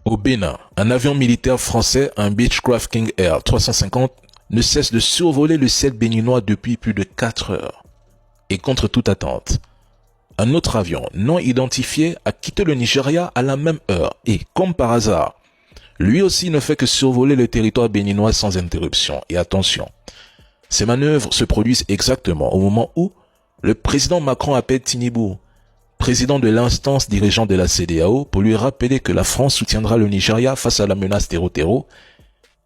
Au Bénin, un avion militaire français, un Beechcraft King Air 350, ne cesse de survoler le ciel béninois depuis plus de 4 heures. Et contre toute attente, un autre avion non identifié a quitté le Nigeria à la même heure et, comme par hasard, lui aussi ne fait que survoler le territoire béninois sans interruption. Et attention, ces manœuvres se produisent exactement au moment où le président Macron appelle Tinubu, président de l'instance dirigeante de la CEDEAO, pour lui rappeler que la France soutiendra le Nigeria face à la menace terreau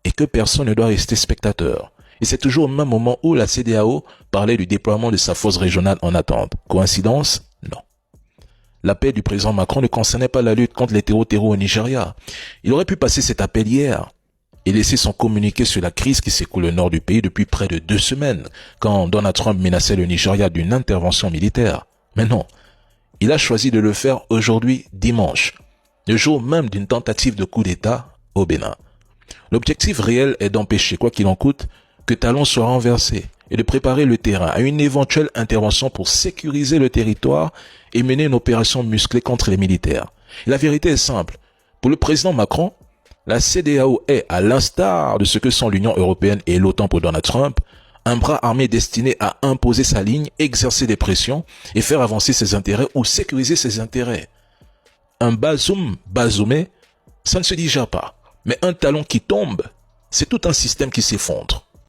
et que personne ne doit rester spectateur. Et c'est toujours au même moment où la CEDEAO parlait du déploiement de sa force régionale en attente. Coïncidence? Non. L'appel du président Macron ne concernait pas la lutte contre les terreau au Nigeria. Il aurait pu passer cet appel hier et laisser son communiqué sur la crise qui s'écoule au nord du pays depuis près de 2 semaines, quand Donald Trump menaçait le Nigeria d'une intervention militaire. Mais non, il a choisi de le faire aujourd'hui, dimanche, le jour même d'une tentative de coup d'État au Bénin. L'objectif réel est d'empêcher, quoi qu'il en coûte, que Talon soit renversé et de préparer le terrain à une éventuelle intervention pour sécuriser le territoire et mener une opération musclée contre les militaires. Et la vérité est simple. Pour le président Macron, la CEDEAO est, à l'instar de ce que sont l'Union européenne et l'OTAN pour Donald Trump, un bras armé destiné à imposer sa ligne, exercer des pressions et faire avancer ses intérêts ou sécuriser ses intérêts. Un Bazoum bazoumé, ça ne se digère pas. Mais un Talon qui tombe, c'est tout un système qui s'effondre.